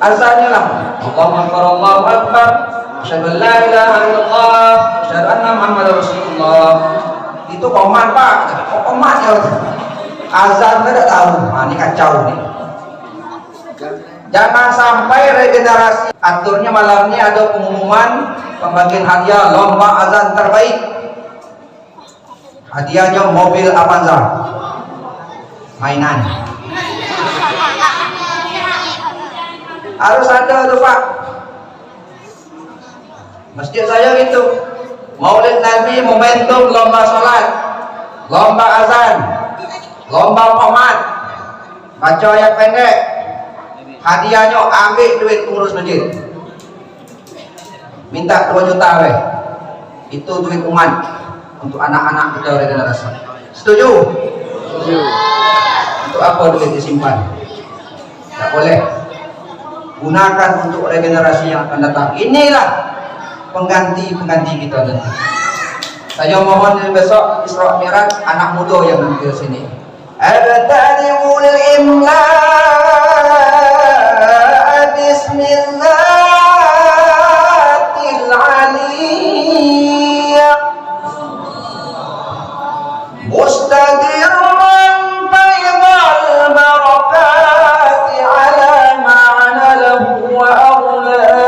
azannya lah Allahu Akbar Allahu Akbar asyhadu an la ilaha illallah asyhadu anna Muhammadar Rasulullah. Itu komat Pak, komat ya. Azan tidak tahu, nah, ini kacau nih. Jangan sampai regenerasi. Aturnya malam ini ada pengumuman pembagian hadiah lomba azan terbaik. Hadiahnya mobil Avanza, mainan. Harus ada tuh Pak. Masjid saya gitu. Maulid Nabi momentum lomba sholat, lomba azan, lomba qomat, baca ayat pendek. Hadiahnya ambil duit pengurus masjid. Minta 2 juta weh. Itu duit umat untuk anak-anak kita regenerasi. Setuju? Setuju. Untuk apa duit disimpan? Tak boleh. Gunakan untuk regenerasi yang akan datang. Inilah pengganti kita nanti. Saya mohon besok Isra Mi'raj anak muda yang nanti ke sini. Abtadi'ul imla bismillahil aliyah mustadirran baydal barakati ala ma'ana lahu wa awla.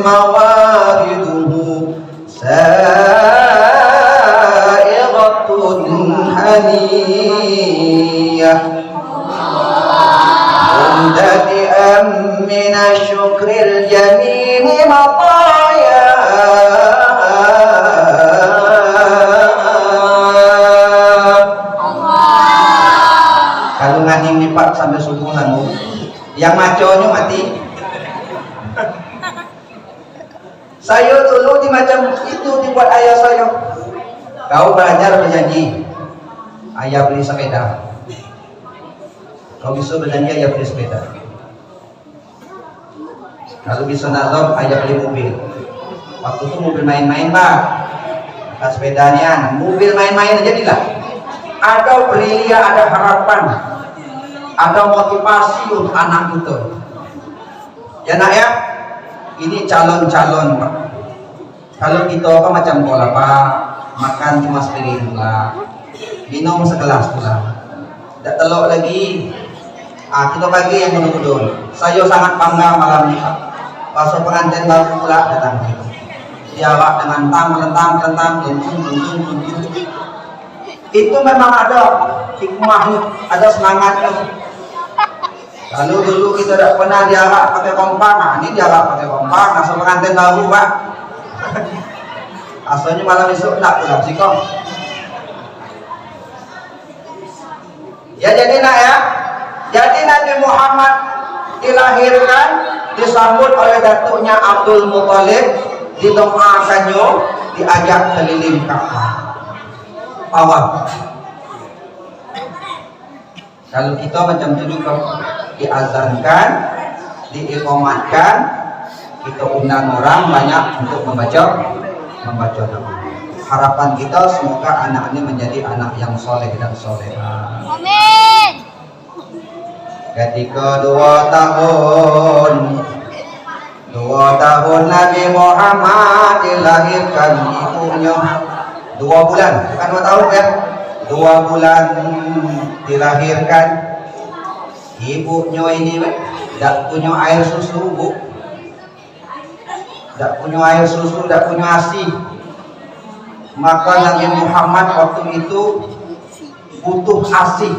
Mawariduhu sa'igatun haniyah mundati'an mina syukril jamini mataya. Kalau nganing lipat sampai subuh sanggup, yang maconya mati. Saya dulu di macam itu dibuat ayah saya. Kau belajar berjanji, ayah beli sepeda. Kau bisa berjanji ayah beli sepeda. Kalau bisa nazar ayah beli mobil. Waktu itu mobil main-main Pak. Bukan sepedanya, mobil main-main aja jadilah. Ada belia, ada harapan, ada motivasi untuk anak itu. Ya nak ya. Ini calon-calon Pak. Kalau kita kan macam bola Pak, makan cuma sepiring pula, minum segelas pula, tidak telok lagi. Kita bagi yang menurut. Saya sangat bangga malam ini Pak. Pasal pengantin baru pula datang. Dia Pak dengan tentang itu memang ada hikmahnya, ada semangatnya. Kalau dulu kita tidak pernah diarak pakai kompak, nah ini diarak pakai kompak, asal pengantin baru Pak. Asalnya malam besok tidak pulang sih kok. Ya jadi nak ya, jadi Nabi Muhammad dilahirkan disambut oleh datuknya Abdul Muthalib, didoakannya, diajak keliling Ka'bah. Tawaf. Kalau kita macam itu juga diazankan, diiqamatkan, kita undang orang banyak untuk membaca nama. Harapan kita semoga anak ini menjadi anak yang soleh dan soleha. Amin. Ketika 2 tahun Nabi Muhammad dilahirkan ibunya, 2 bulan, bukan 2 tahun ya, 2 bulan dilahirkan. Ibunya ini tidak punya air susu Bu, tidak punya air susu, tidak punya ASI. Maka Nabi Muhammad waktu itu butuh ASI,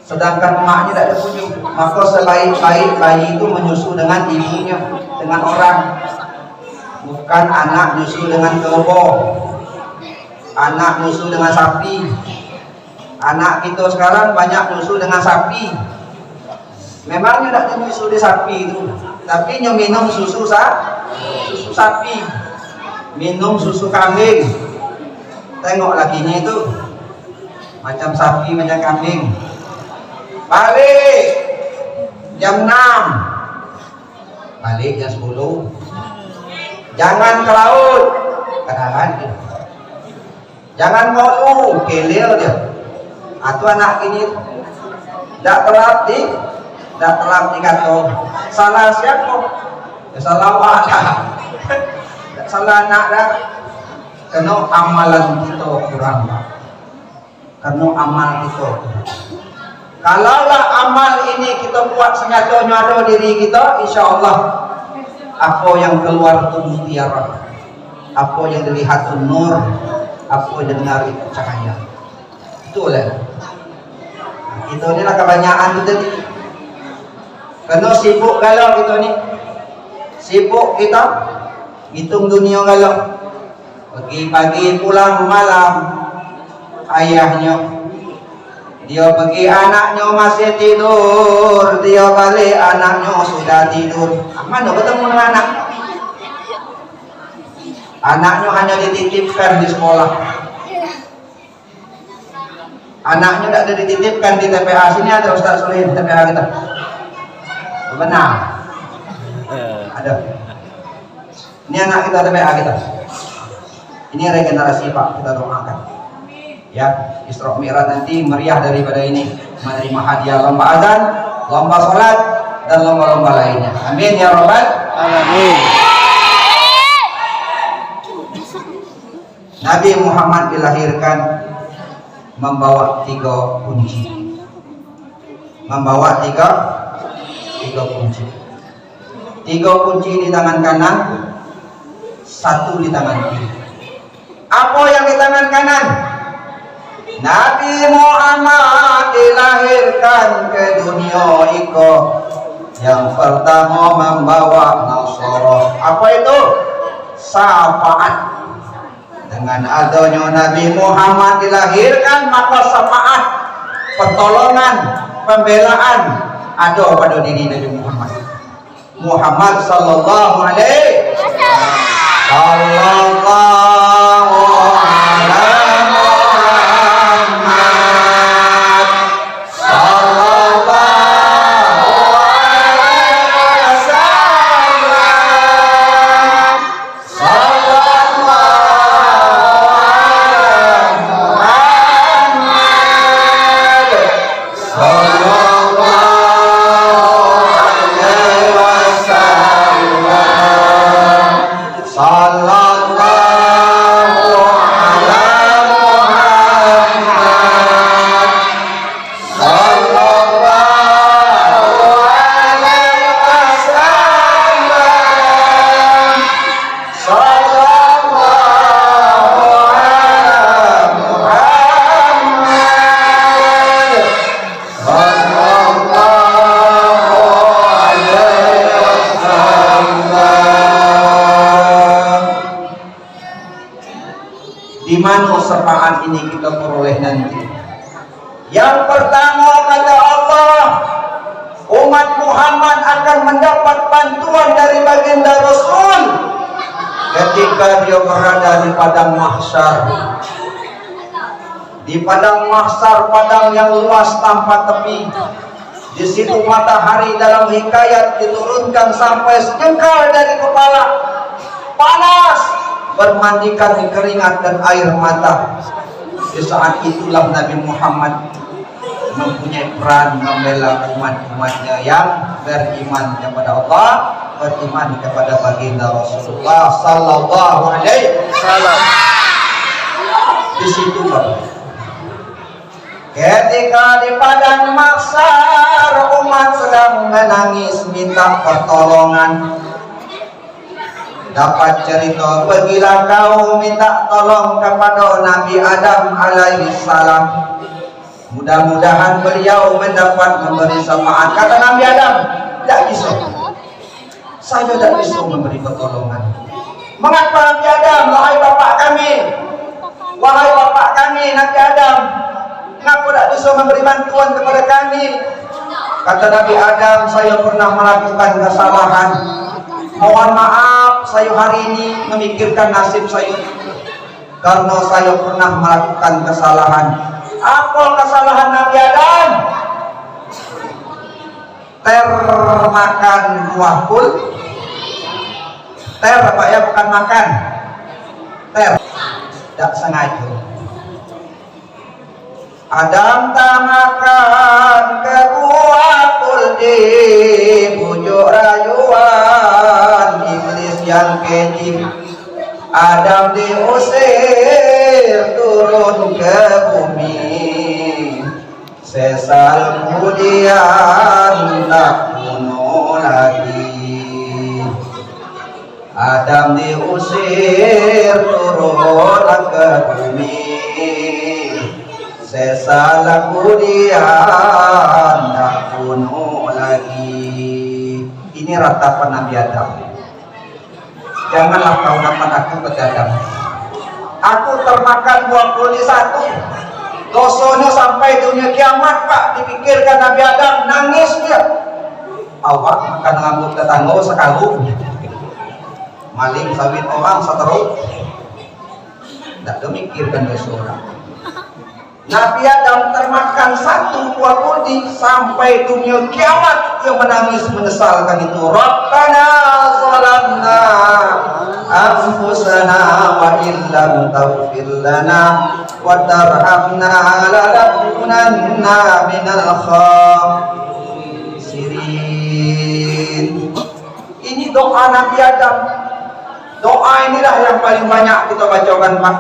sedangkan emaknya tidak ada punya. Maka sebaik-baik bayi itu menyusu dengan ibunya, dengan orang, bukan anak nyusu dengan kerbau, anak nyusu dengan sapi. Anak kita sekarang banyak nyusu dengan sapi. Memangnya tidak nyusu di sapi itu, tapi minum susu sapi, minum susu kambing. Tengok lakinya itu macam sapi, macam kambing. Balik jam 6 balik jam 10. Jangan ke laut, kadang gitu. Jangan mau kelil dia. Atau anak ini tidak telat dikata salah siapa? Ya, salah wadah. Salah anak dah. Karena amalan kita kurang. Karena amal kita. Kalaulah amal ini kita buat sengaja nyado diri kita, insya Allah apa yang keluar itu mutiara, apa yang dilihat itu nur, apa yang dengar itu cahaya. Itulah. Kita ni lah kebanyakan tu tadi. Kena sibuk galau kita ni. Sibuk kita hitung dunia galau. Pagi-pagi pulang malam ayahnya. Dia pergi anaknya masih tidur, dia balik anaknya sudah tidur. Mana bertemu dengan anak? Anaknya hanya dititipkan di sekolah. Anaknya tidak ada dititipkan di TPA. Sini ada Ustaz Solihin TPA kita. Benar. Ada. Ini anak kita TPA kita. Ini regenerasi Pak, kita doakan. Ya, Isra Mi'raj nanti meriah daripada ini, menerima hadiah lomba azan, lomba sholat, dan lomba-lomba lainnya. Amin ya Rabbal alamin. Nabi Muhammad dilahirkan membawa 3 kunci. Membawa tiga kunci. 3 kunci di tangan kanan, 1 di tangan kiri. Apa yang di tangan kanan? Nabi Muhammad dilahirkan ke dunia iko yang pertama membawa nasara. Apa itu? Syafaat. Dengan adanya Nabi Muhammad dilahirkan, maka syafaat, pertolongan, pembelaan ada pada diri Nabi Muhammad. Muhammad sallallahu alaihi wasallam. Di mana syafaat ini kita peroleh nanti? Yang pertama kata Allah, umat Muhammad akan mendapat bantuan dari baginda Rasul ketika dia berada di padang mahsyar. Di padang mahsyar, padang yang luas tanpa tepi. Di situ matahari dalam hikayat diturunkan sampai sejengkal dari kepala. Panas, bermandikan di keringat dan air mata. Di saat itulah Nabi Muhammad mempunyai peran membela umat-umatnya yang beriman kepada Allah, beriman kepada baginda Rasulullah sallallahu alaihi wasallam. Di situ ketika di padang mahsyar umat sedang menangis minta pertolongan. Dapat cerita, pergilah kau minta tolong kepada Nabi Adam alaihi salam. Mudah-mudahan beliau mendapat memberi syafaat. Kata Nabi Adam, tidak bisa. Saya tidak bisa memberi pertolongan. Mengapa Nabi Adam? Wahai bapak kami, Nabi Adam, kenapa tidak bisa memberi bantuan kepada kami? Kata Nabi Adam, saya pernah melakukan kesalahan. Mohon maaf, saya hari ini memikirkan nasib saya karena saya pernah melakukan kesalahan. Apa kesalahan Nabi Adam? termakan buah pul ter apa ya, bukan makan ter, tidak sengaja. Adam tak makan ke buah pul di bujuk rayuan iblis yang keji. Adam diusir turun ke bumi, sesal kemudian tak bunuh lagi. Adam diusir turun ke bumi, sesal kemudian tak bunuh lagi. Ini ratapan Nabi Adam. Janganlah kau dapat aku begadang. Aku termakan 21 dosanya sampai dunia kiamat, Pak. Dipikirkan Nabi Adam, nangis dia. Awak makan rambut tetangga sekalung, maling sawit orang seteruk, tidak memikirkan dosa orang. Nabi Adam termakan 1 buah kuldi sampai dunia kiamat yang menangis menyesalkan itu. Rabbana zalamna anfusana wa illam taghfir lana wa tarhamna lanakunanna minal khasirin. Ini doa Nabi Adam. Doa inilah yang paling banyak kita bacakan, Pak.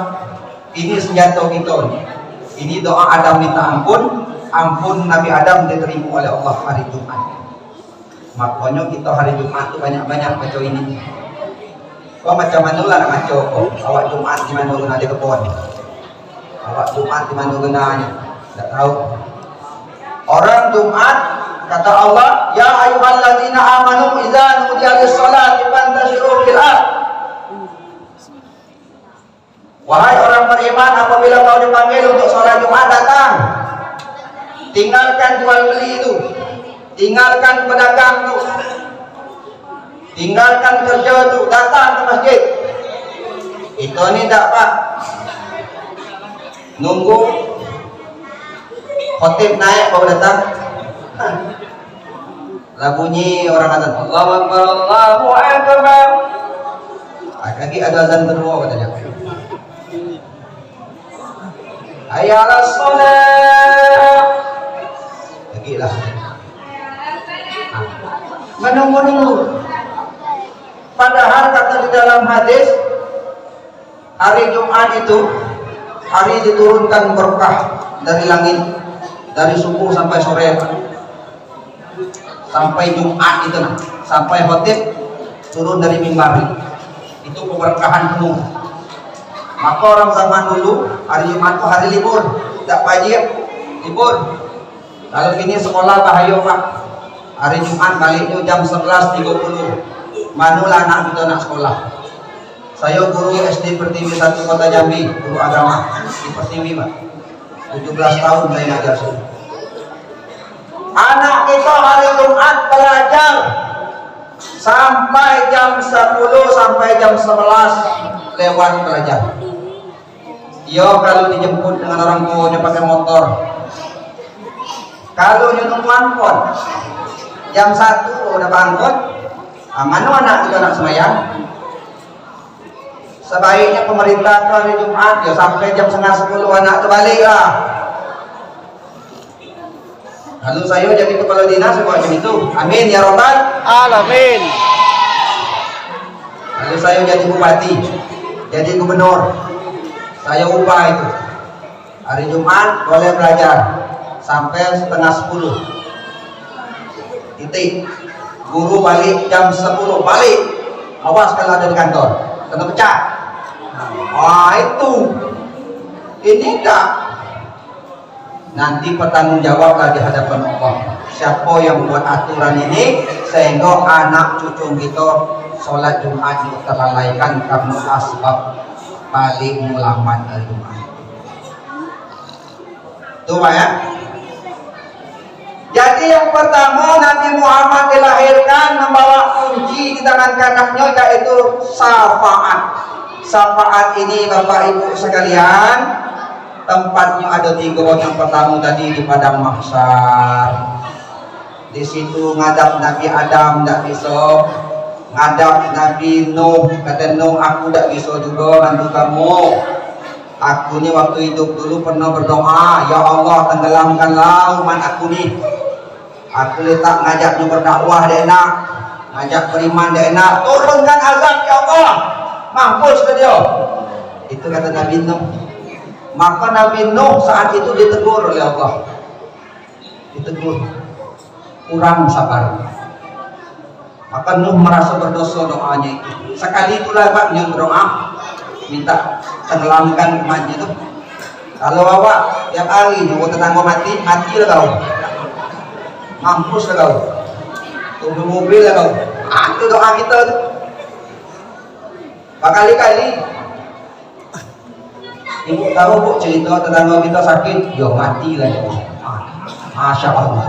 Ini senjata kita. Ini doa Adam minta ampun, ampun Nabi Adam diterima oleh Allah hari Jumat. Makanya kita hari Jumat itu banyak-banyak baca ini. Kau macam mana lah nak baca kau? Awak Jumat di mana guna di kebun? Awak Jumat di mana gunanya? Tak tahu. Orang Jumat kata Allah, ya ayyuhalladzina amanu idza nudiya lis-salati fantashiru fil ardh. Wahai orang beriman, apabila kau dipanggil untuk sholat Jumat, datang. Tinggalkan jual beli itu, tinggalkan pedagang itu, tinggalkan kerja itu, datang ke masjid. Itu ni tak, Pak. Nunggu khotib naik baru datang. Lah bunyi orang azan, Allahu Akbar, Allahu Akbar. Lagi ada azan kedua katanya. Hayya 'alas shalah. Lagilah. Menunggu-nunggu. Padahal kata di dalam hadis, hari Jumat itu hari diturunkan berkah dari langit, dari subuh sampai sore, sampai Jumat itu, sampai khotib turun dari mimbar. Itu keberkahan penuh. Maka orang zaman dulu hari Jumat itu hari libur, tidak wajib libur. Kalau ini sekolah bahaya, Pak. Hari Jumat baliknya jam 11.30. Manulah anak kita nak sekolah. Saya guru SD Pertiwi 1 Kota Jambi, guru agama di Pertiwi, Pak. 17 tahun saya ngajar sini. Anak kita hari Jumat belajar sampai jam 10 sampai jam 11 lewat belajar. Yo, kalau dijemput dengan orang tuanya pakai motor, kalau nunggu angkot jam 1 udah angkot, mana anak kita nak semayang? Sebaiknya pemerintah hari Jumat ya sampai jam 9:30 anak terbalik lah. Lalu saya jadi kepala dinas buat macam itu. Amin ya robbal alamin. Lalu saya jadi bupati, jadi gubernur. Saya ubah itu. Hari Jumat boleh belajar sampai 9:30. Titik. Guru balik jam 10 balik. Awas kalau ada di kantor, kena pecah. Wah itu. Ini enggak. Nanti bertanggung jawablah di hadapan Allah. Siapa yang buat aturan ini sehingga anak cucu kita sholat Jumat itu terlalaikan karena asbab paling lambat hari Jumat. Itu Pak ya. Jadi yang pertama Nabi Muhammad dilahirkan membawa kunci di tangan kanannya yaitu syafaat. Syafaat ini Bapak Ibu sekalian tempatnya ada 3. Yang pertama tadi di padang mahsyar, di situ ngadap Nabi Adam tak bisa, ngadap Nabi Nuh, kata Nuh aku tak bisa juga bantu kamu. Aku ni waktu hidup dulu pernah berdoa, ya Allah tenggelamkanlah umat aku ni. Aku letak ngajaknya berdakwah dia enak, ngajak beriman dia enak, turunkan azab ya Allah, mampus ke dia. Itu kata Nabi Nuh. Maka Nabi Nuh saat itu ditegur oleh Allah, ditegur kurang sabar. Maka Nuh merasa berdosa doanya itu. Sekali itulah Pak yang berdoa minta tenggelamkan umatnya itu. Kalau awak tiap hari nunggu tetangga mati, matilah kau, mampus lah kau, tunggu mobil lah kau. Itu doa kita tu. Berkali-kali ibu tahu bu cerita tetangga kita sakit, yo mati lah ya. Masya Allah.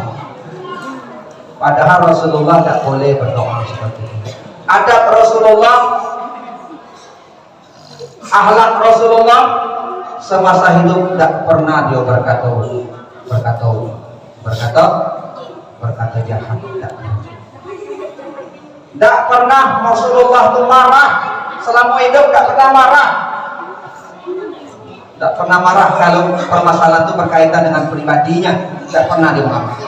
Padahal Rasulullah tak boleh berdoa seperti itu. Adab Rasulullah, akhlak Rasulullah semasa hidup tak pernah dia berkata jahat. Tak pernah Rasulullah itu marah selama hidup, tak pernah marah. Tak pernah marah kalau permasalahan itu berkaitan dengan pribadinya, tak pernah dia marah.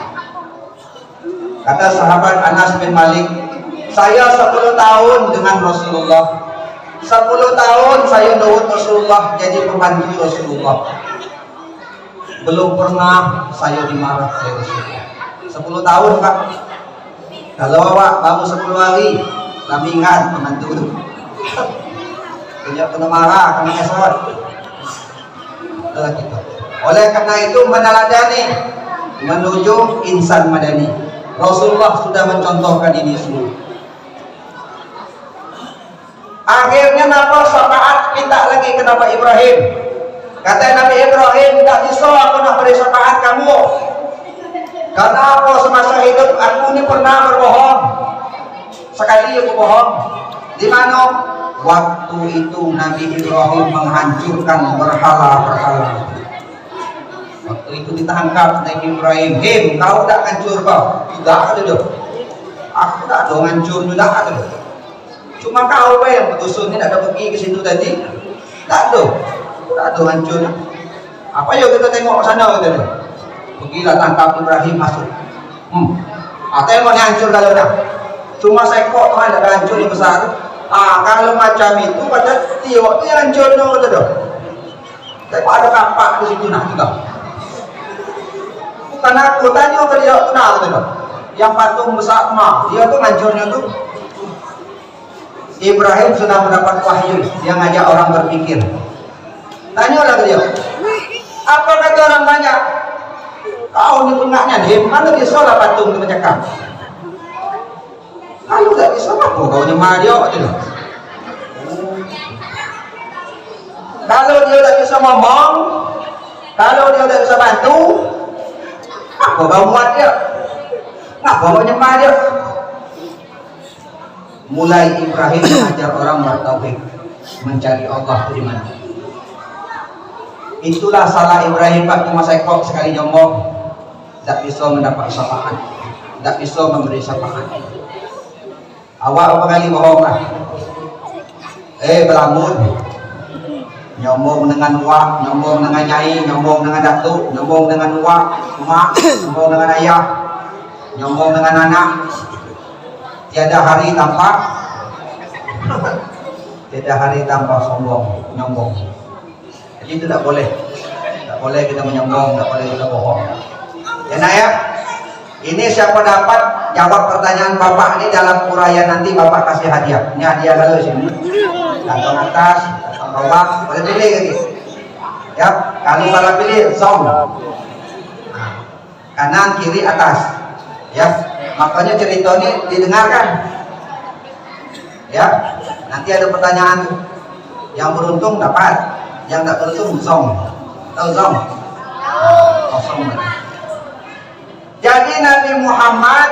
Kata sahabat Anas bin Malik, saya 10 tahun dengan Rasulullah, 10 tahun saya nurut Rasulullah, jadi pembantu Rasulullah. Belum pernah saya dimarah oleh Rasulullah. 10 tahun Pak. Kalau awak baru 10 hari, kami ingat pembantu itu. Punya kena marah, kena esot. Gitu. Oleh karena itu meneladani menuju insan madani. Rasulullah sudah mencontohkan ini semua. Akhirnya Nabi syafaat minta lagi ke Nabi Ibrahim. Kata Nabi Ibrahim, tak bisa aku nak beri syafaat kamu. Karena apa semasa hidup aku ni pernah berbohong. Sekali aku bohong. Di mana? Waktu itu Nabi Ibrahim menghancurkan berhala-berhala. Waktu itu ditangkap Nabi Ibrahim, kau tak hancur kau? Tidak ada dong. Aku tak ada hancur, tidak ada. Cuma kau yang petusun ini ada pergi ke situ tadi, tak ada. Aku tak ada hancur. Apa yuk kita tengok ke sana kita? Pergilah tangkap Ibrahim masuk. Tengok ni hancur kalau dah. Cuma sekok tu ada hancur yang besar tu. Kalau macam itu pada tiok tu yang hancur tu dah. Tengok ada kapak di situ nak juga. Bukan aku tanya ke dia tu nak tu dah. Yang patung besar mah, dia tu hancurnya tu. Ibrahim sudah mendapat wahyu, dia ngajak orang berpikir. Tanyalah ke dia. Apa kata orang banyak? Kau ni pengaknya, mana bisa lah patung tu bercakap. Kalau tak bisa apa kau nyemah dia tu. Kalau dia tak bisa ngomong, kalau dia tak bisa bantu, apa kau muat dia? Apa kau nyemah dia? Mulai Ibrahim mengajar orang bertauhid, mencari Allah di mana. Itulah salah Ibrahim Pak cuma sekok sekali nyombong, tak bisa mendapat syafaat, tak bisa memberi syafaat. Awak berapa kali bohong lah? Belamun, nyombong dengan wak, nyombong dengan nyai, nyombong dengan datuk, nyombong dengan wak, mak, nyombong dengan ayah, nyombong dengan anak. Tiada hari tanpa sombong, nyombong. Jadi itu tak boleh. Tak boleh kita menyombong, tak boleh kita bohong. Ya nak ya? Ini siapa dapat jawab pertanyaan Bapak ini dalam uraian nanti Bapak kasih hadiah. Ini hadiah kalau di sini. Kantong atas, kantong bawah, boleh pilih lagi. Ya, kalau salah pilih zong. Kanan, kiri, atas. Ya. Makanya cerita ini didengarkan. Ya, nanti ada pertanyaan. Yang beruntung dapat, yang tak beruntung zong. Tahu zong? Kosong. Jadi Nabi Muhammad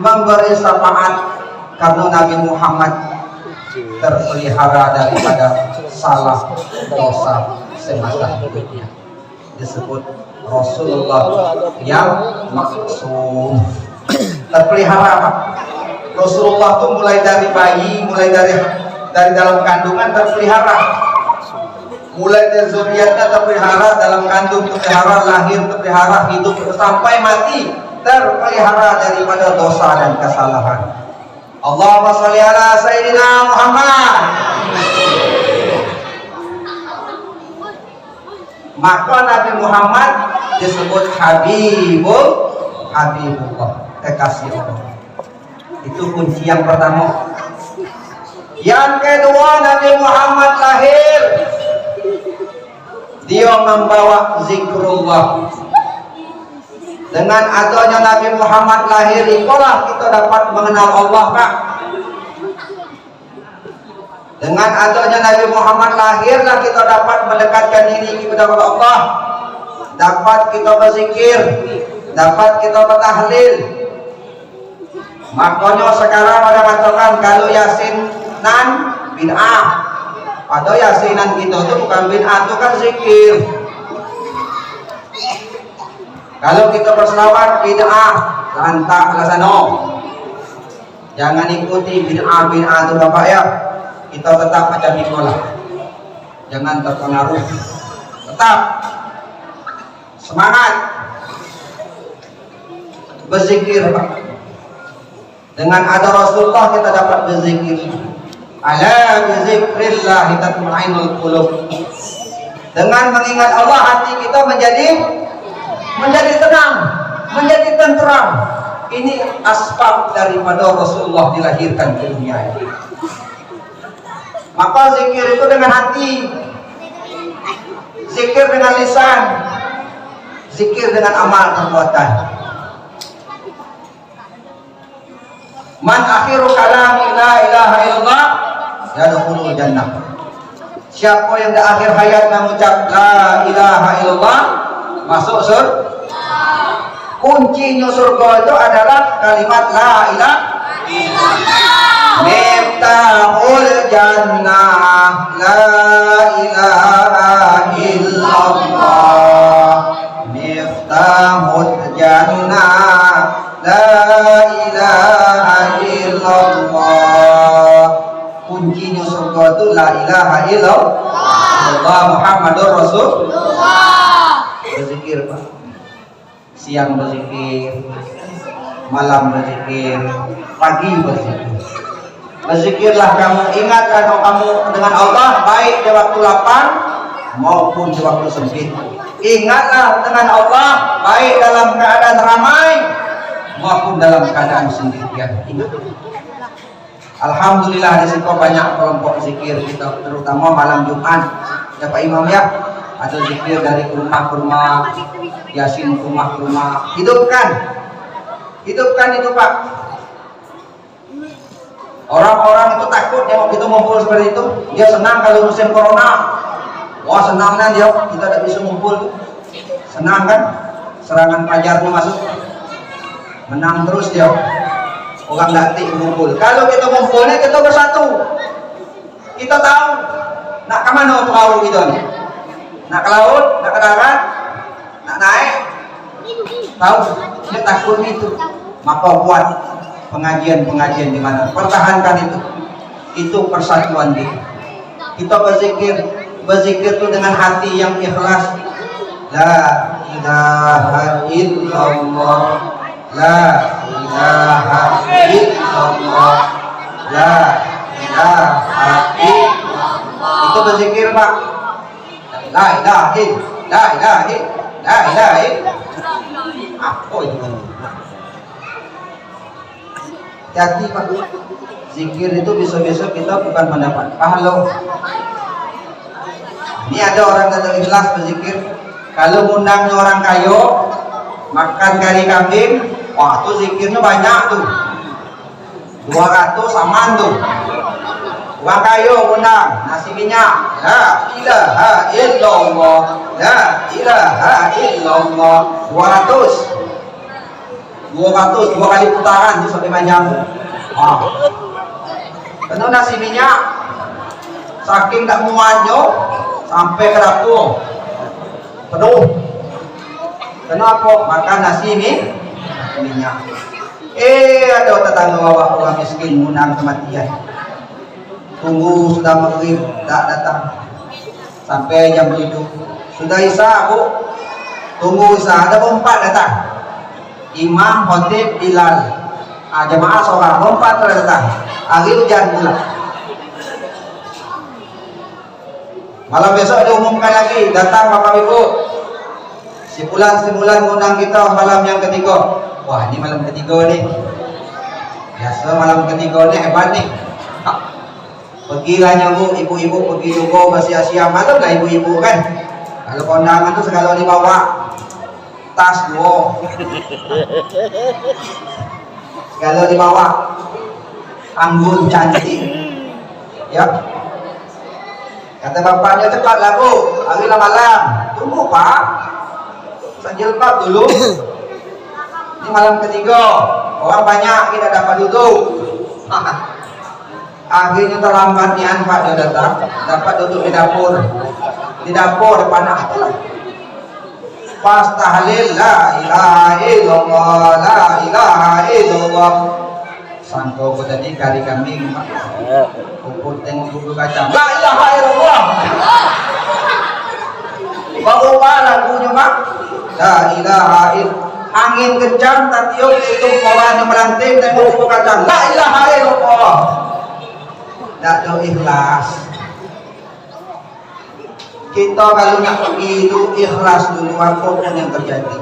memberi syafaat karena Nabi Muhammad terpelihara daripada salah dosa semasa hidupnya. Disebut Rasulullah yang maksum. terpelihara Pak. Rasulullah tuh mulai dari bayi, mulai dari dalam kandungan terpelihara, mulai dari zuriatnya terpelihara, dalam kandung terpelihara, lahir terpelihara, hidup sampai mati terpelihara daripada dosa dan kesalahan. Allahumma sholli ala Sayyidina Muhammad. Maka Nabi Muhammad disebut Habibullah, kekasih Allah. Itu kunci yang pertama. Yang kedua, Nabi Muhammad lahir, dia membawa zikrullah. Dengan adanya Nabi Muhammad lahir, itulah kita dapat mengenal Allah Pak. Dengan adanya Nabi Muhammad lahirlah kita dapat mendekatkan diri kepada Allah, dapat kita berzikir, dapat kita bertahlil. Makanya sekarang ada mengatakan kalau yasinan bid'ah, atau yasinan kita itu bukan bid'ah, itu kan zikir. Kalau kita berselawat bid'ah, lantak lasano. Jangan ikuti bid'ah itu Bapak ya. Kita tetap macam itulah. Jangan terpengaruh. Tetap semangat berzikir Pak. Dengan ada Rasulullah kita dapat berzikir. Ala bizikrillah tatma'innul qulub. Dengan mengingat Allah hati kita menjadi tenang, menjadi tenteram. Ini asbab daripada Rasulullah dilahirkan ke dunia ini. Maka zikir itu dengan hati, zikir dengan lisan, zikir dengan amal perbuatan. Man akhiru kalami la ilaha illallah yadkhulul jannah. Siapa yang di akhir hayat mengucap la ilaha illallah masuk surga. Kuncinya surga itu adalah kalimat la ilaha illallah. Miftahul jannah la ilaha illallah. Miftahul jannah la ilaha illallah. Kuncinya surga itu la ilaha illallah Muhammadur Rasulullah. Berzikir Pak. Siang berzikir, malam berzikir, pagi berzikir. Berzikirlah kamu, ingatkan kamu dengan Allah baik di waktu lapang maupun di waktu sempit. Ingatlah dengan Allah baik dalam keadaan ramai maupun dalam keadaan sendirian. Ingat. Alhamdulillah di sini banyak kelompok zikir kita, terutama malam Jumat. Ya Pak Imam ya, ada zikir dari rumah ke rumah, yasin rumah ke rumah. Hidupkan itu Pak. Orang-orang itu takut nengok kita ngumpul seperti itu. Dia senang kalau musim corona. Wah senangnya dia, kita tidak bisa ngumpul. Senang kan? Serangan pajarnya masuk. Menang terus dia. Orang datang ngumpul. Kalau kita ngumpulnya kita bersatu. Kita tahu nak kemana perahu kita nih. Nak ke laut, nak ke darat, nak naik. Tahu? Dia takut itu. Maka buat pengajian-pengajian di mana. Pertahankan itu. Itu persatuan kita. Kita berzikir itu dengan hati yang ikhlas. La ilaha illallah. La ilaha illallah. La ilaha illallah. Itu berzikir Pak. La ilaha illallah. La ilaha illallah. La ilaha illallah. Apa itu? Hati Pak. Zikir itu bisa-bisa kita bukan mendapat pahala. Ini ada orang yang ikhlas berzikir. Kalau ngundangnya orang kaya makan kari kambing, wah tuh zikirnya banyak tuh. 200 saman tuh. Orang kaya ngundang nasi minyak. La ilaha illallah. La ilaha illallah. 200 dua kali putaran itu sampai panjang. Penuh nasi minyak, saking tak muatnya sampai ke dapur penuh. Kenapa? Makan nasi minyak. Ada tetangga bawa orang miskin ngundang kematian. Tunggu sudah maghrib tak datang. Sampai jam 7. Sudah isya, Bu. Tunggu isya, ada 4 datang. Imam, khotib, Bilal. Jemaah seorang 4 datang. Hari hujan pula. Malam besok diumumkan lagi, datang Bapak Ibu. Si bulan ngundang kita malam yang ketiga. Wah, ini malam ketiga nih. Biasa malam ketiga nih hebat nih. Pergilah Bu, ibu-ibu pergi juga bersia-sia. Malam lah ibu-ibu kan. Kalau kondangan tuh segala dibawa tas dua. Segala dibawa anggun cantik. Ya. Kata bapaknya, cepatlah Bu, hari lah malam. Tunggu Pak, jilbab dulu. Ini malam ketiga, orang banyak kita dapat duduk. Akhirnya terlambat nian Pak dia datang, dapat duduk di dapur. Di dapur panas lah. Pas tahlil la ilaha illallah, la ilaha illallah. Sangko ko tadi kari kambing Pak. Kumpul tengok bulu kacang. La ilaha illallah. Bawa lagunya Pak. La ilaha illallah. Angin kencang tertiup tutup bawahnya meranting tengok bulu kacang. La ilaha illallah. Tak ada ikhlas. Kita kalau nak pergi itu ikhlas dulu apapun yang terjadi.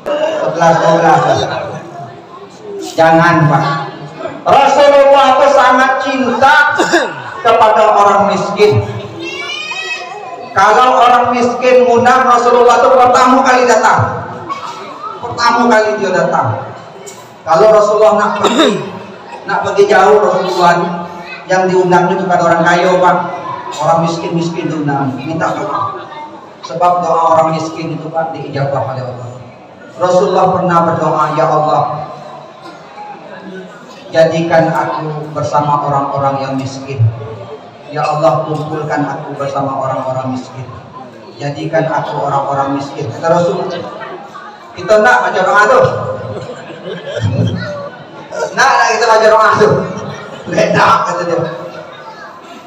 11-12. Jangan Pak. Rasulullah itu sangat cinta kepada orang miskin. Kalau orang miskin ngundang Rasulullah itu pertama kali datang. Pertama kali dia datang. Kalau Rasulullah nak pergi jauh, Rasulullah yang diundang itu bukan orang kaya Pak. Orang miskin diundang, minta doa. Sebab doa orang miskin itu Pak diijabah oleh Allah. Rasulullah pernah berdoa, ya Allah, jadikan aku bersama orang-orang yang miskin. Ya Allah, kumpulkan aku bersama orang-orang miskin. Jadikan aku orang-orang miskin. Kata Rasul, kita nak baca doa tu. Nak kita baca doa tu. Tidak, kata dia.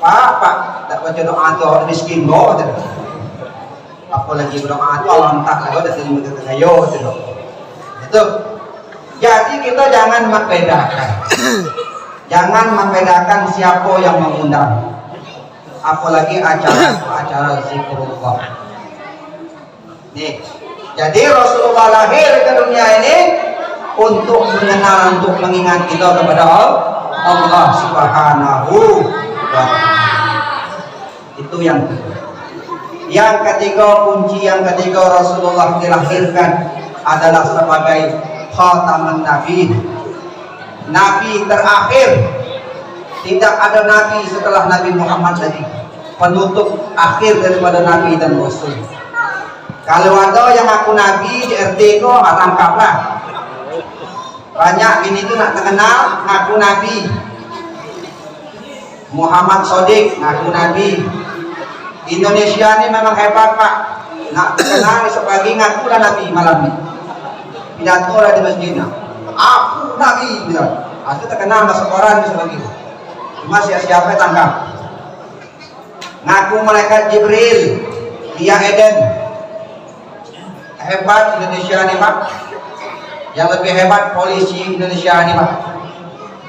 Pak, tak baca doa tu orang miskin kau, kata dia. Apalagi berdoa tu Allah tak lagi dah terima kata kayo, kata dia. Itu. Jadi kita jangan membedakan. Jangan membedakan siapa yang mengundang. Apalagi acara zikrullah. Nih, jadi Rasulullah lahir ke dunia ini untuk mengenal, untuk mengingat kita kepada Allah Subhanahu wa ta'ala. Itu yang kedua. Yang ketiga, kunci yang ketiga Rasulullah dilahirkan adalah sebagai khataman Nabi. Nabi terakhir. Tidak ada Nabi setelah Nabi Muhammad lagi. Penutup akhir daripada Nabi dan Rasul. Kalau ada yang ngaku Nabi di RT ko, tangkaplah. Banyak ini tuh nak terkenal ngaku Nabi. Muhammad Shadiq ngaku Nabi. Indonesia ini memang hebat Pak. Nak terkenal sebagai ngaku lah Nabi malam ini. Pidato lah di masjidnya. Aku Nabi bilang. Aku terkenal masuk koran sebagai itu. Cuma siapa tangkap. Ngaku malaikat Jibril, dia Eden. Hebat Indonesia ini Pak. Yang lebih hebat polisi Indonesia ini Pak.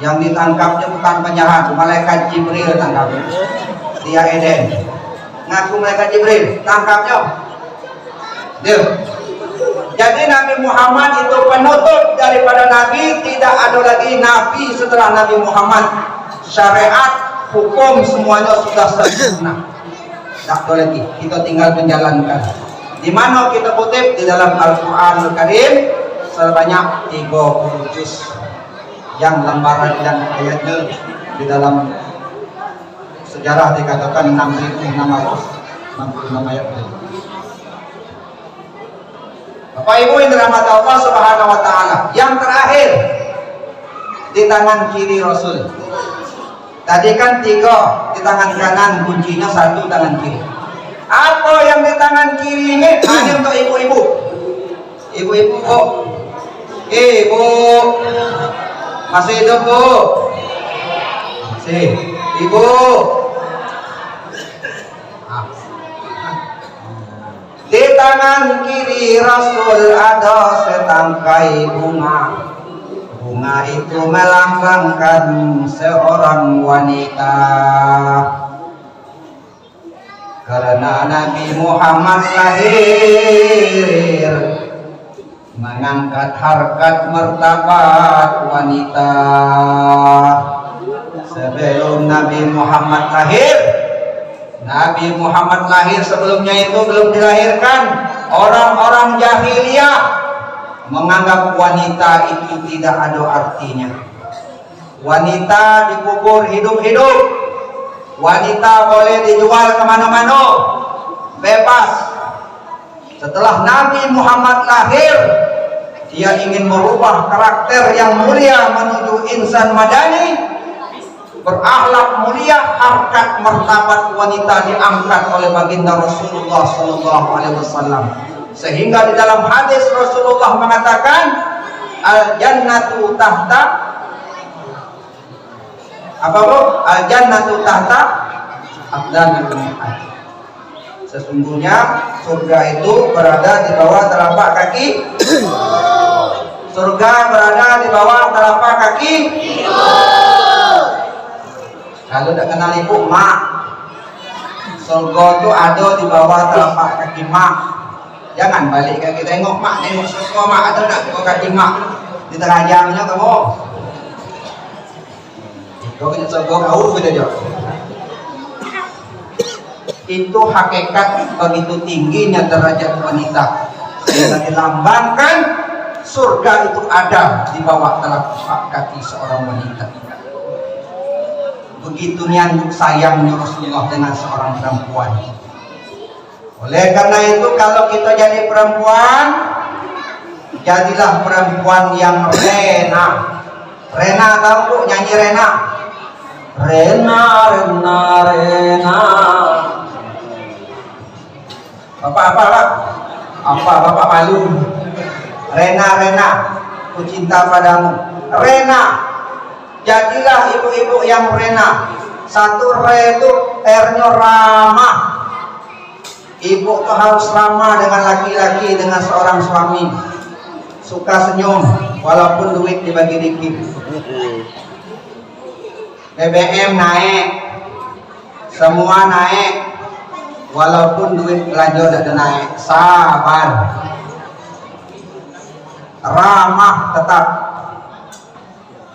Yang ditangkapnya bukan penjahat, malaikat Jibril tangkap. Dia Eden. Ngaku malaikat Jibril, tangkapnya. Dia. Jadi Nabi Muhammad itu penutup daripada Nabi. Tidak ada lagi Nabi setelah Nabi Muhammad. Syariat, hukum semuanya sudah sempurna. Tak ada lagi. Kita tinggal menjalankan. Di mana kita kutip di dalam Al-Quran Al-Karim sebanyak 30 juz yang lembaran dan ayatnya di dalam sejarah dikatakan 6.666 ayat. Bapak Ibu yang dirahmati Allah Subhanahu wa taala, yang terakhir di tangan kiri Rasul. Tadi kan 3 di tangan kanan, kuncinya 1 tangan kiri. Apa yang di tangan kiri ini hanya untuk ibu-ibu. Ibu-ibu kok. Ibu. Masih hidup Bu? Masih. Ibu? Di tangan kiri Rasul ada setangkai bunga. Bunga itu melambangkan seorang wanita. Karena Nabi Muhammad lahir mengangkat harkat martabat wanita. Sebelum Nabi Muhammad lahir, Nabi Muhammad lahir, sebelumnya itu belum dilahirkan, orang-orang jahiliyah menganggap wanita itu tidak ada artinya. Wanita dikubur hidup-hidup, wanita boleh dijual kemana-mana, bebas. Setelah Nabi Muhammad lahir, dia ingin merubah karakter yang mulia menuju insan madani, berakhlak mulia, harkat martabat wanita diangkat oleh baginda Rasulullah SAW. Sehingga di dalam hadis Rasulullah mengatakan, al jannatu tahta apa Bu? Al jannatu tahta aqdamil ummahat. Sesungguhnya surga itu berada di bawah telapak kaki. Surga berada di bawah telapak kaki. Kalau tidak kenal ibu, mak. Surga itu ada di bawah telapak kaki mak. Jangan balik kaki tengok mak, tengok surga mak, ada tidak di bawah kaki mak. Di terajamnya kamu. Kau kena surga kau gitu aja. Itu hakikat begitu tingginya derajat wanita. Sehingga dilambangkan surga itu ada di bawah telapak kaki seorang wanita. Begitu nyanduk sayangnya Rasulullah dengan seorang perempuan. Oleh karena itu, kalau kita jadi perempuan, jadilah perempuan yang rena. Rena, tahu Bu nyanyi Rena? Rena, Rena, Rena. Bapak apa Pak? Apa Bapak malu? Rena, Rena, ku cinta padamu. Rena. Jadilah ibu-ibu yang rena. Satu re itu R-nya ramah. Ibu tuh harus ramah dengan laki-laki, dengan seorang suami. Suka senyum walaupun duit dibagi dikit. BBM naik, semua naik, walaupun duit belanja udah naik. Sabar, ramah tetap.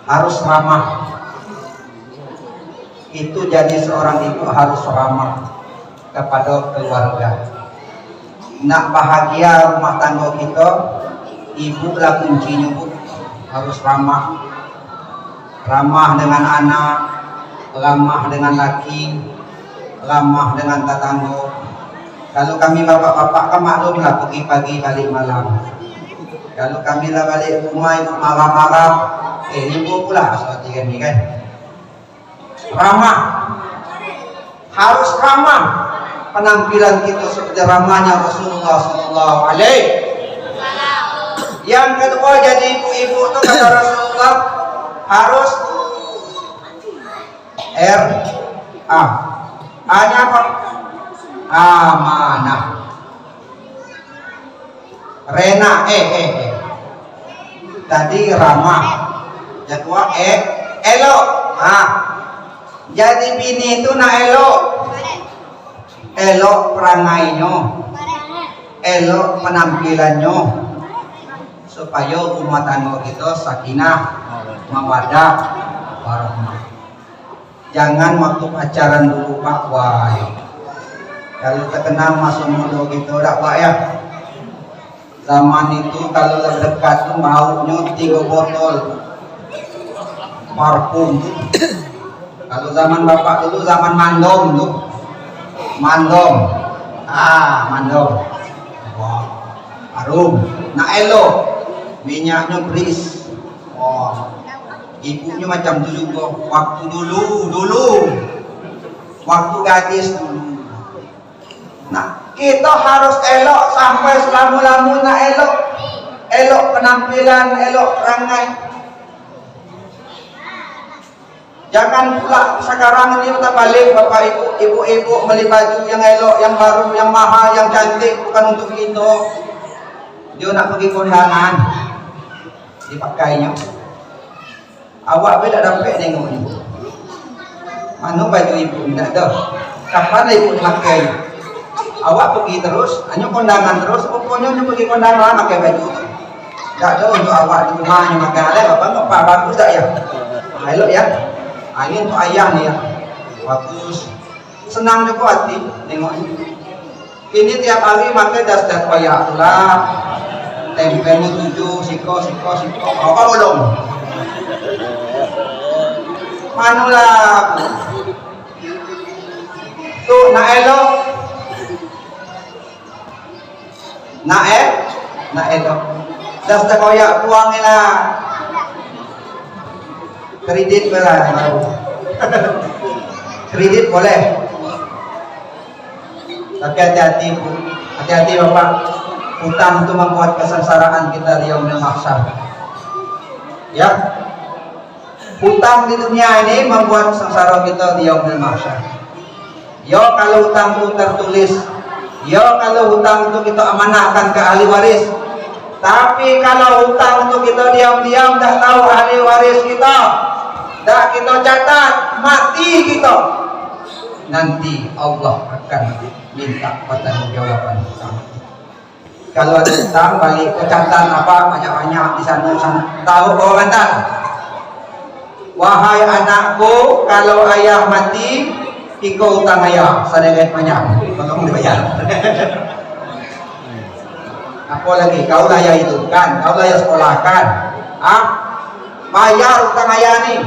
Harus ramah. Itu jadi seorang ibu harus ramah kepada keluarga. Nak bahagia rumah tangga kita, ibu lah kuncinya Bu. Harus ramah. Ramah dengan anak, ramah dengan laki, ramah dengan tetangga. Kalau kami bapak-bapak kan maklum lah, pergi pagi balik malam. Kalau kami lah balik rumah ibu marah-marah, ibu pula seperti ini kan. Ramah, harus ramah. Penampilan kita seperti ramahnya Rasulullah SAW. Yang kedua, jadi ibu-ibu itu kata Rasulullah harus R-A. A-nya apa? Amanah. Rena, tadi ramah. Yang kedua, elok. Jadi bini itu nak elok. Elok perangainya, elok penampilannya, supaya rumah tangga kita sakinah, mawaddah, warahmah. Jangan waktu pacaran dulu Pak, wah. Kalau terkenal masuk muda gitu, tak Pak ya. Zaman itu kalau terdekat tuh baunya 3 botol parfum. Kalau zaman bapak dulu zaman mandom tuh, mandom, mandom, wah, harum, nak elok, minyaknya beris, wah, ibunya macam itu juga, waktu dulu, waktu gadis dulu. Nah, kita harus elok sampai selama-lamanya elok penampilan, elok perangai. Jangan pula sekarang ini kita balik bapak ibu beli baju yang elok, yang baru, yang mahal, yang cantik, bukan untuk kita. Dia nak pergi kondangan, dipakainya. Awak beda dapat tengok ni. Mana baju ibu tidak ada. Kapan ibu pakai? Awak pergi terus, hanya kondangan terus. Pokoknya hanya pergi kondangan pakai baju tu. Tak ada untuk awak di rumah hanya makan ada. Bapak apa bagus tak ya? Elok ya. Ini untuk ayah nih ya, bagus, senang juga hati tengok ini. Ini tiap hari makai dasar koyak pula, tempelnya 7, siko, apa belum? Manulah, tuh nak elok, nak elok, dasar koyak buangnya kredit berapa? Kredit boleh, tapi hati-hati bapak. Hutang itu membuat kesengsaraan kita di yaumil mahsyar. Ya, hutang di dunia ini membuat sengsara kita di yaumil mahsyar. Yo kalau hutang itu tertulis, yo kalau hutang itu kita amanahkan ke ahli waris. Tapi kalau hutang itu kita diam-diam dah tahu ahli waris kita, dah kita catat, mati kita, nanti Allah akan minta pertanggungjawaban sama. Kalau ada hutang balik ke catatan apa banyak-banyak di sana. Tahu orang tak? Wahai anakku, kalau ayah mati, ikut hutang ayah sedikit banyak, tolong dibayar. Apa lagi? Kau lah yang hidupkan, kau lah yang sekolahkan. Bayar hutang ayah ni.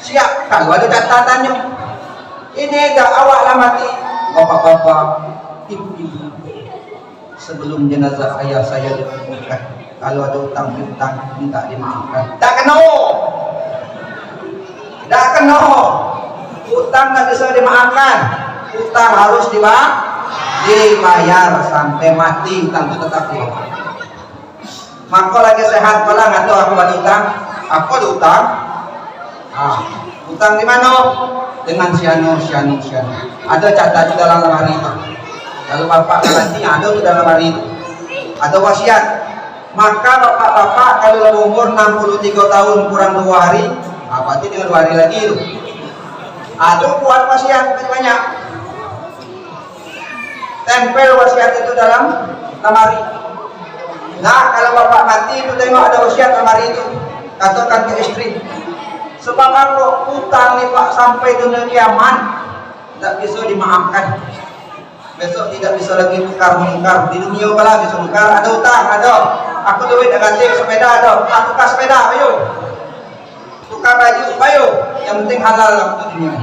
Siap, kalau ada catatannya. Ini dah awak lah mati. Bapak-bapak, ibu-ibu, sebelum jenazah ayah saya dikuburkan, kalau ada hutang-hutang minta dimaafkan. Tak kena. Hutang tak bisa dimaafkan. Hutang harus dibayar sampai mati, hutang itu tetap dibayar. Maka lagi sehat pula nggak tahu aku ada hutang. Aku ada hutang. Hutang di mana? Dengan sianu. Ada catat di dalam lemari itu. Kalau bapak nanti ada di dalam lemari itu. Ada wasiat. Maka bapak-bapak kalau umur 63 tahun kurang 2 hari, berarti tinggal 2 hari lagi itu. Ada buat wasiat banyak. Tempel wasiat itu dalam lemari. Nah, kalau bapak mati itu tengok ada wasiat lemari itu. Katakan ke istri. Sebab apa hutang ni Pak sampai dunia kiamat tidak bisa dimaafkan. Besok tidak bisa lagi tukar-menukar. Di dunia kalau bisa tukar, ada hutang, ada. Aku duit negatif sepeda ada. Tukar sepeda, ayo. Tukar baju, ayo. Yang penting halal untuk dunia.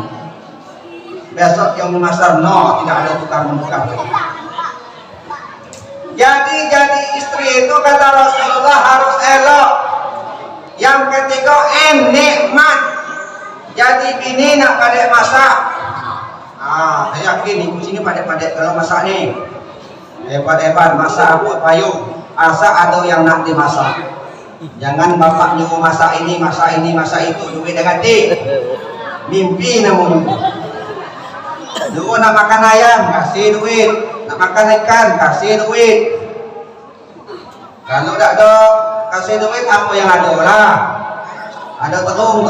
Besok yang memasar, no, tidak ada tukar-menukar. Jadi istri itu kata Rasulullah harus elok. Yang ketiga nikmat. Jadi bini nak pandai masak. Saya yakin ibu sini pandai-pandai kalau masak ni. Hebat-hebat masak apa payung. Asal ada yang nak dimasak. Jangan bapak nyuruh masak ini, masak itu, duit negatif. Mimpi namun. Dulu nak makan ayam, kasih duit. Nak makan ikan, kasih duit. Kalau tak ada kasih duit, apa yang ada lah? Ada terung,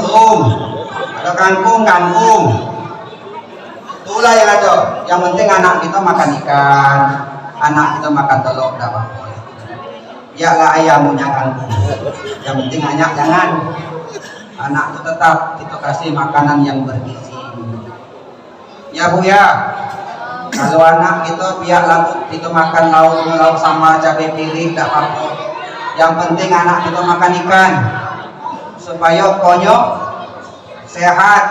ada kangkung. Itulah yang ada. Yang penting anak kita makan ikan, anak kita makan telur, dah apa-apa. Ya lah ayam punya kangkung. Yang penting banyak jangan. Anak itu tetap kita kasih makanan yang bergizi. Ya Bu ya. Kalau anak kita biarlah kita makan lauk sama cabai pilih, tak apa-apa. Yang penting anak kita makan ikan supaya konyol, sehat,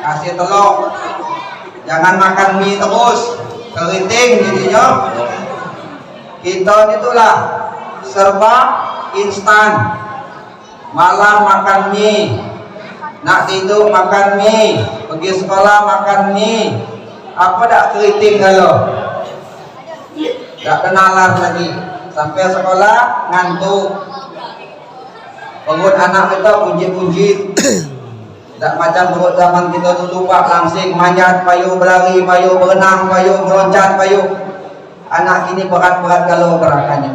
kasih telur. Jangan makan mie terus, keriting jadinya. Kita itulah serba instan. Malam makan mie, nak tidur makan mie, pergi sekolah makan mie. Apa tak keriting kalau tak kenalan lagi sampai sekolah ngantuk. Bangun anak kita punjit-punjit Tak macam buat zaman kita dulu pak, langsing manjat payu, berlari payu, berenang payu, meloncat payu. Anak ini berat-berat galau gerakannya,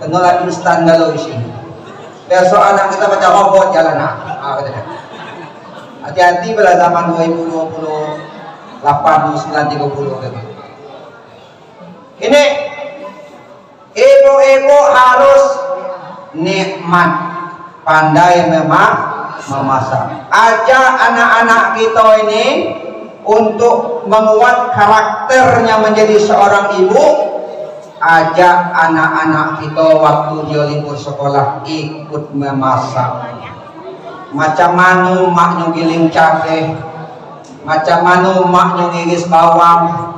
kenalah instan galau isi. Besok anak kita macam robot jalan hati-hati pada zaman 2028, 1930 gitu. Ini ibu-ibu harus nikmat, pandai memang memasak. Ajak anak-anak kita ini untuk menguat karakternya menjadi seorang ibu. Ajak anak-anak kita waktu dia libur sekolah ikut memasak. Macam mana maknya giling cabai, macam mana maknya ngiris bawang,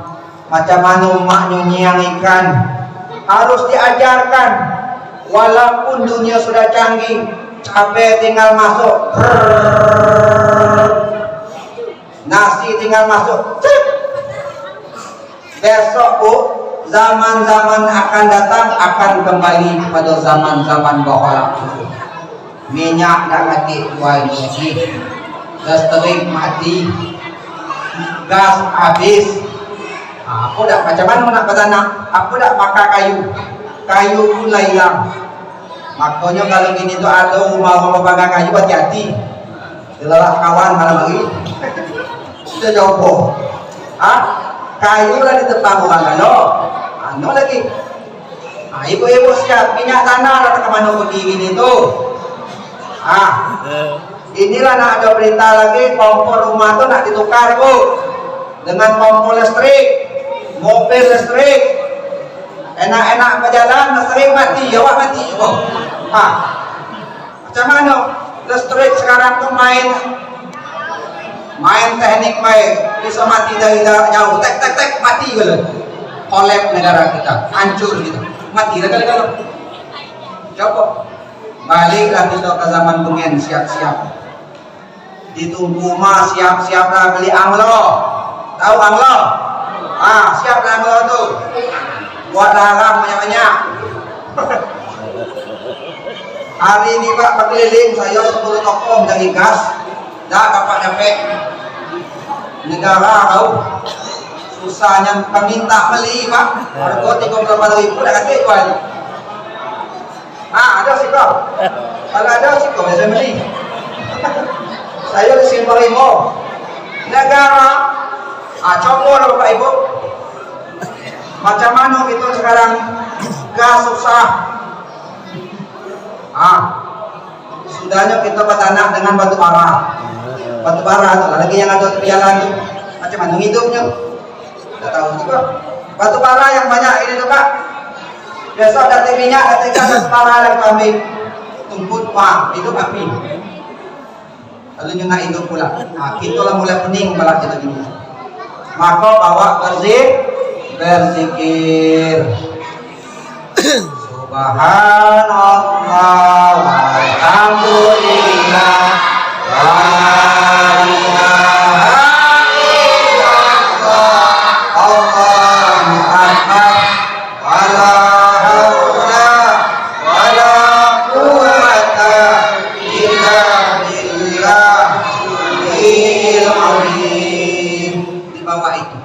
macam mana maknya nyiang ikan, harus diajarkan. Walaupun dunia sudah canggih, cabai tinggal masuk, nasi tinggal masuk. Besok bu, zaman-zaman akan datang akan kembali pada zaman-zaman bahwa minyak tak mati, tuai lagi, listrik mati, gas habis. Aku dah macam mana nak bertanam? Aku dah pakai kayu mulai hilang. Makanya kalau gini tu ada rumah-rumah pakai kayu, hati-hati. Lelah kawan malam hari. Sudah jauh. Kayu lah di depan orang kalau. Anu lagi. Ibu-ibu siap minyak tanah lah ke mana pergi gini tu. Inilah nak ada berita lagi, kompor rumah tu nak ditukar bu dengan kompor listrik, mobil listrik. Enak-enak berjalan, listrik mati, awak mati juga. Macam mana? Listrik sekarang tu main teknik baik, bisa mati dari jauh, tek mati gitu. Kolap negara kita, hancur gitu, mati lah kalau coba. Baliklah kita ke zaman pengen siap-siap. Ditunggu mah siap-siap lah beli anglo. Tahu anglo? Siap lah anglo tu. Buat larang banyak-banyak. Hari ini pak berkeliling saya 10 toko mencari gas. Dah dapat negara tahu. Susahnya peminta beli pak. Harga 34.000 dah kata jual. Ada sih kau. Kalau ada sih kau biasa beli. Saya di sini negara. Contoh lah bapak ibu. Macam mana itu sekarang gas susah. Sudahnya kita bertanam dengan batu bara. Batu bara tu lagi yang ada di jalan tu. Macam mana hidupnya? Tidak tahu juga. Batu bara yang banyak ini tu kak. Besok ada minyak, ada ikan, ada bara yang kami tumput, hidup api. Lalu nyuna hidup pula. Kita lah mulai pening malah kita gini. Maka bawa berzikir. Subhanallah walhamdulillah wa la ilaha illallah Allahu akbar wa la haula wa la quwwata illa billahil azim. Di bawah itu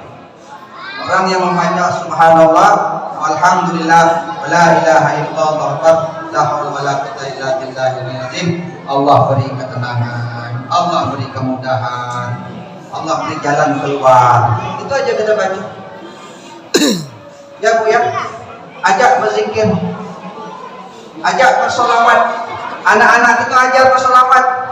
orang yang membaca subhanallah walhamdulillah la ilaha illallah la haula wala quwwata illa billahil azim. Allah beri ketenangan, Allah beri kemudahan, Allah beri jalan keluar. Itu aja kita baca. Ya bu ya, ajak berzikir, ajak bersolawat. Anak-anak kita ajar bersolawat.